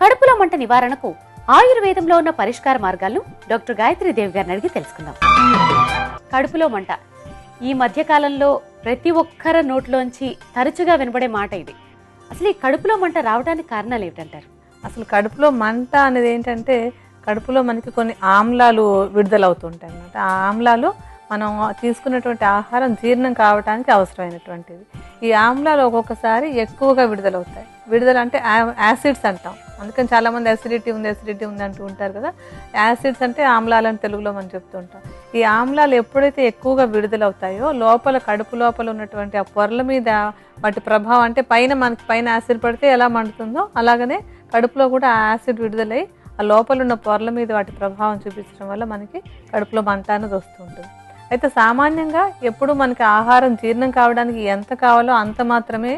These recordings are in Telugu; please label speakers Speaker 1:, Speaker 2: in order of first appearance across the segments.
Speaker 1: కడుపులో మంట నివారణకు ఆయుర్వేదంలో ఉన్న పరిష్కార మార్గాలను డాక్టర్ గాయత్రి దేవి గారిని అడిగి తెలుసుకుందాం. కడుపులో మంట ఈ మధ్య కాలంలో ప్రతి ఒక్కరి నోట్లోంచి తరచుగా వినబడే మాట ఇది. అసలు ఈ కడుపులో మంట రావడానికి కారణాలు ఏమిటంటారు?
Speaker 2: అసలు కడుపులో మంట అనేది ఏంటంటే కడుపులో మనకి కొన్ని ఆమ్లాలు విడుదలవుతుంటాయి అన్నమాట. ఆ ఆమ్లాలు మనం తీసుకున్నటువంటి ఆహారం జీర్ణం కావడానికి అవసరమైనటువంటిది. ఈ ఆమ్లాలు ఒక్కొక్కసారి ఎక్కువగా విడుదలవుతాయి. విడుదల అంటే యాసిడ్స్ అంటాం. అందుకని చాలామంది అసిడిటీ ఉంది అంటూ ఉంటారు కదా. యాసిడ్స్ అంటే ఆమ్లాలని తెలుగులో మనం చెప్తూ ఉంటాం. ఈ ఆమ్లాలు ఎప్పుడైతే ఎక్కువగా విడుదలవుతాయో లోపల కడుపు లోపల ఉన్నటువంటి ఆ పొరల మీద వాటి ప్రభావం, అంటే మనకి పైన యాసిడ్ పడితే ఎలా మండుతుందో అలాగనే కడుపులో కూడా ఆ యాసిడ్ విడుదలై ఆ లోపల ఉన్న పొరల మీద వాటి ప్రభావం చూపించడం వల్ల మనకి కడుపులో మంట అనేది వస్తూ ఉంటుంది. అయితే సామాన్యంగా ఎప్పుడు మనకి ఆహారం జీర్ణం కావడానికి ఎంత కావాలో అంత మాత్రమే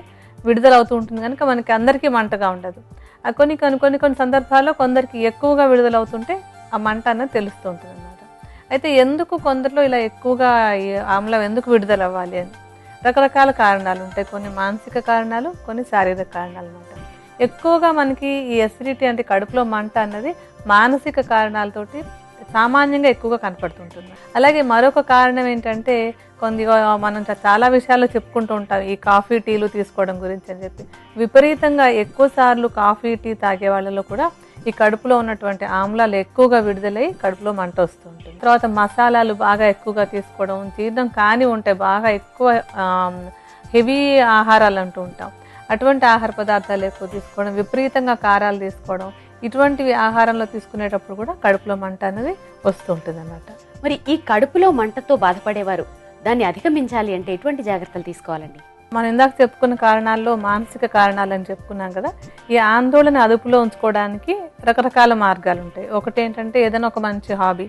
Speaker 2: విడుదలవుతూ ఉంటుంది కనుక మనకి అందరికీ మంటగా ఉండదు. కొన్ని సందర్భాల్లో కొందరికి ఎక్కువగా విడుదలవుతుంటే ఆ మంట అనేది తెలుస్తూ ఉంటుంది అన్నమాట. అయితే ఎందుకు కొందరిలో ఇలా ఎక్కువగా ఈ ఆమ్లం ఎందుకు విడుదలవ్వాలి అని రకరకాల కారణాలు ఉంటాయి. కొన్ని మానసిక కారణాలు, కొన్ని శారీరక కారణాలు అన్నమాట. ఎక్కువగా మనకి ఈ ఎసిడిటీ అంటే కడుపులో మంట అన్నది మానసిక కారణాలతోటి సామాన్యంగా ఎక్కువగా కనపడుతుంటుంది. అలాగే మరొక కారణం ఏంటంటే మనం చాలా విషయాల్లో చెప్పుకుంటూ ఉంటాం ఈ కాఫీ టీలు తీసుకోవడం గురించి అని చెప్పి. విపరీతంగా ఎక్కువ సార్లు కాఫీ టీ తాగే వాళ్ళలో కూడా ఈ కడుపులో ఉన్నటువంటి ఆమ్లాలు ఎక్కువగా విడుదలై కడుపులో మంట వస్తూ ఉంటుంది. తర్వాత మసాలాలు బాగా ఎక్కువగా తీసుకోవడం, జీర్ణం కాని ఉంటాయి, బాగా ఎక్కువ హెవీ ఆహారాలు అంటూ ఉంటాం, అటువంటి ఆహార పదార్థాలు ఎక్కువ తీసుకోవడం, విపరీతంగా కారాలు తీసుకోవడం, ఇటువంటివి ఆహారంలో తీసుకునేటప్పుడు కూడా కడుపులో మంట అనేది వస్తూ ఉంటుంది అన్నమాట.
Speaker 1: మరి ఈ కడుపులో మంటతో బాధపడేవారు దాన్ని అధిగమించాలి అంటే ఎటువంటి జాగ్రత్తలు తీసుకోవాలండి?
Speaker 2: మనం ఇందాక చెప్పుకున్న కారణాల్లో మానసిక కారణాలు అని చెప్పుకున్నాం కదా. ఈ ఆందోళన అదుపులో ఉంచుకోవడానికి రకరకాల మార్గాలు ఉంటాయి. ఒకటి ఏంటంటే ఏదైనా ఒక మంచి హాబీ.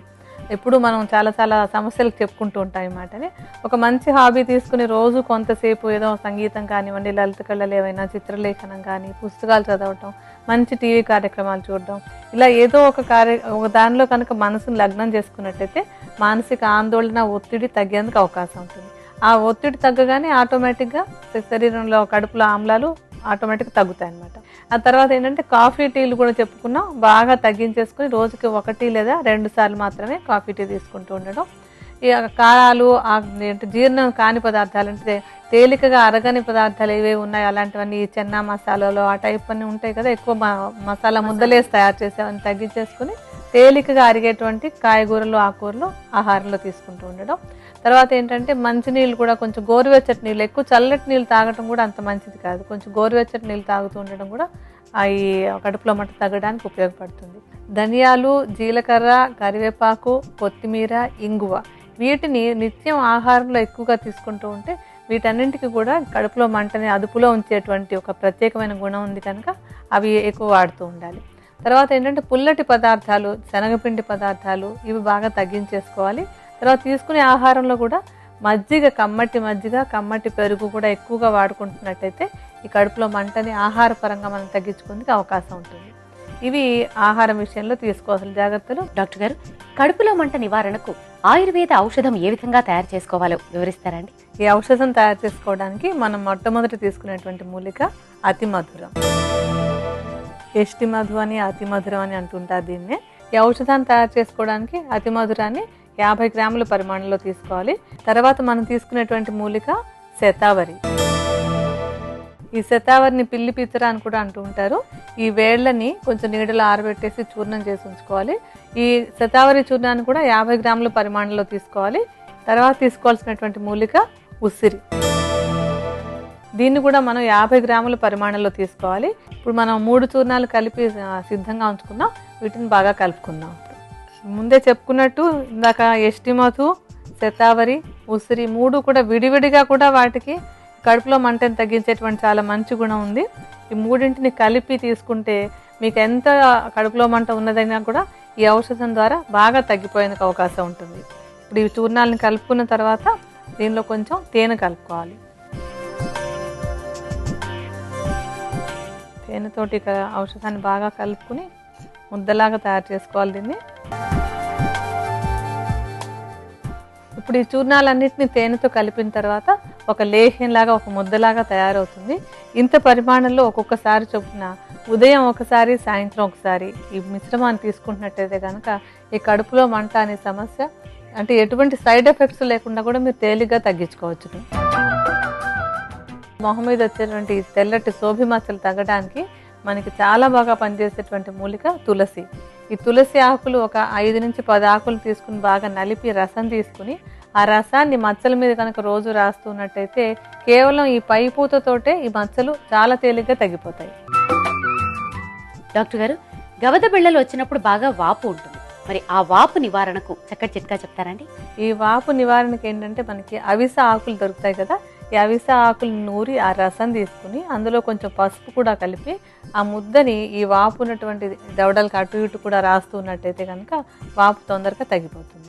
Speaker 2: ఎప్పుడు మనం చాలా సమస్యలు చెప్పుకుంటూ ఉంటాం అన్నమాటని. ఒక మంచి హాబీ తీసుకుని రోజు కొంతసేపు ఏదో సంగీతం కానివ్వండి, లలిత కళలు ఏవైనా, చిత్రలేఖనం కానీ, పుస్తకాలు చదవటం, మంచి టీవీ కార్యక్రమాలు చూడడం, ఇలా ఏదో ఒక దానిలో కనుక మనసును లగ్నం చేసుకున్నట్టయితే మానసిక ఆందోళన, ఒత్తిడి తగ్గేందుకు అవకాశం ఉంటుంది. ఆ ఒత్తిడి తగ్గగానే ఆటోమేటిక్గా శరీరంలో కడుపులో ఆమ్లాలు ఆటోమేటిక్గా తగ్గుతాయి అన్నమాట. ఆ తర్వాత ఏంటంటే కాఫీ టీలు కూడా చెప్పుకున్నాం, బాగా తగ్గించేసుకుని రోజుకి 1 లేదా 2 సార్లు మాత్రమే కాఫీ టీ తీసుకుంటూ ఉండడం. ఈ కారాలు, జీర్ణం కాని పదార్థాలు అంటే తేలికగా అరగని పదార్థాలు ఏవేవి ఉన్నాయో అలాంటివన్నీ చెన్నా మసాలాలు ఆ టైప్ అన్నీ ఉంటాయి కదా, ఎక్కువ మసాలా ముద్దలేసి తయారు చేసేవన్నీ తగ్గించేసుకుని తేలికగా అరిగేటువంటి కాయగూరలు, ఆకుకూరలు ఆహారంలో తీసుకుంటూ ఉండడం. తర్వాత ఏంటంటే మంచినీళ్ళు కూడా కొంచెం గోరువెచ్చటి నీళ్ళు, ఎక్కువ చల్లటి నీళ్ళు తాగటం కూడా అంత మంచిది కాదు. కొంచెం గోరువెచ్చటి నీళ్ళు తాగుతూ ఉండడం కూడా ఈ కడుపులో మంట తగ్గడానికి ఉపయోగపడుతుంది. ధనియాలు, జీలకర్ర, కరివేపాకు, కొత్తిమీర, ఇంగువ వీటిని నిత్యం ఆహారంలో ఎక్కువగా తీసుకుంటూ ఉంటే వీటన్నింటికి కూడా కడుపులో మంటని అదుపులో ఉంచేటువంటి ఒక ప్రత్యేకమైన గుణం ఉంది కనుక అవి ఎక్కువ వాడుతూ ఉండాలి. తర్వాత ఏంటంటే పుల్లటి పదార్థాలు, శనగపిండి పదార్థాలు ఇవి బాగా తగ్గించేసుకోవాలి. తర్వాత తీసుకునే ఆహారంలో కూడా కమ్మటి పెరుగు కూడా ఎక్కువగా వాడుకుంటున్నట్టయితే ఈ కడుపులో మంటని ఆహారపరంగా మనం తగ్గించుకునేందుకు అవకాశం ఉంటుంది. ఇవి ఆహారం విషయంలో తీసుకోవాల్సిన జాగ్రత్తలు.
Speaker 1: డాక్టర్ గారు, కడుపులో మంట నివారణకు ఆయుర్వేద ఔషధం ఏ విధంగా తయారు చేసుకోవాలో వివరిస్తారండి?
Speaker 2: ఈ ఔషధం తయారు చేసుకోవడానికి మనం మొట్టమొదటి తీసుకునేటువంటి మూలిక అతి మధురం. ఎష్టి మధు అని, అతి మధురం అని అంటుంటారు దీన్నే. ఈ ఔషధాన్ని తయారు చేసుకోవడానికి అతి మధురాన్ని 50 గ్రాముల పరిమాణంలో తీసుకోవాలి. తర్వాత మనం తీసుకునేటువంటి మూలిక శతావరి. ఈ శతావరిని పిల్లి పిత్తర అని కూడా అంటూ ఉంటారు. ఈ వేళ్లని కొంచెం నీడలో ఆరబెట్టేసి చూర్ణం చేసి ఉంచుకోవాలి. ఈ శతావరి చూర్ణాన్ని కూడా 50 గ్రాముల పరిమాణంలో తీసుకోవాలి. తర్వాత తీసుకోవాల్సినటువంటి మూలిక ఉసిరి. దీన్ని కూడా మనం 50 గ్రాముల పరిమాణంలో తీసుకోవాలి. ఇప్పుడు మనం 3 చూర్ణాలు కలిపి సిద్ధంగా ఉంచుకున్నాం. వీటిని బాగా కలుపుకుందాం. ముందే చెప్పుకున్నట్టు ఇందాక ఎష్టి మధు, శతావరి, ఉసిరి 3 కూడా విడివిడిగా కూడా వాటికి కడుపులో మంటను తగ్గించేటువంటి చాలా మంచి గుణం ఉంది. ఈ 3ంటిని కలిపి తీసుకుంటే మీకు ఎంత కడుపులో మంట ఉన్నదైనా కూడా ఈ ఔషధం ద్వారా బాగా తగ్గిపోయేందుకు అవకాశం ఉంటుంది. ఇప్పుడు ఈ చూర్ణాలను కలుపుకున్న తర్వాత దీనిలో కొంచెం తేనె కలుపుకోవాలి. తేనెతోటి ఔషధాన్ని బాగా కలుపుకుని ముద్దలాగా తయారు చేసుకోవాలి దీన్ని. ఇప్పుడు ఈ చూర్ణాలన్నింటినీ తేనెతో కలిపిన తర్వాత ఒక లేహ్యంలాగా, ఒక ముద్దలాగా తయారవుతుంది. ఇంత పరిమాణంలో ఒక్కొక్కసారి చొప్పున ఉదయం ఒకసారి సాయంత్రం ఒకసారి ఈ మిశ్రమాన్ని తీసుకుంటున్నట్టయితే కనుక ఈ కడుపులో మంట అనే సమస్య అంటే ఎటువంటి సైడ్ ఎఫెక్ట్స్ లేకుండా కూడా మీరు తేలిగ్గా తగ్గించుకోవచ్చు. మొహం మీద వచ్చేటువంటి తెల్లటి సోభి మచ్చలు తగ్గడానికి మనకి చాలా బాగా పనిచేసేటువంటి మూలిక తులసి. ఈ తులసి ఆకులు ఒక 5 నుంచి 10 ఆకులు తీసుకుని బాగా నలిపి రసం తీసుకుని ఆ రసాన్ని మచ్చల మీద కనుక రోజు రాస్తున్నట్టయితే కేవలం ఈ పై పూతతోటే ఈ మచ్చలు చాలా తేలిగ్గా తగ్గిపోతాయి.
Speaker 1: డాక్టర్ గారు, గవద బిళ్ళలు వచ్చినప్పుడు బాగా వాపు ఉంటుంది. మరి ఆ వాపు నివారణకు చక్కటి చిట్కా చెప్తారండి?
Speaker 2: ఈ వాపు నివారణకి ఏంటంటే మనకి అవిసె ఆకులు దొరుకుతాయి కదా, ఈ అవిసె ఆకులు నూరి ఆ రసం తీసుకుని అందులో కొంచెం పసుపు కూడా కలిపి ఆ ముద్దని ఈ వాపు ఉన్నటువంటి దవడలకు అటు ఇటు కూడా రాస్తున్నట్టయితే కనుక వాపు తొందరగా తగ్గిపోతుంది.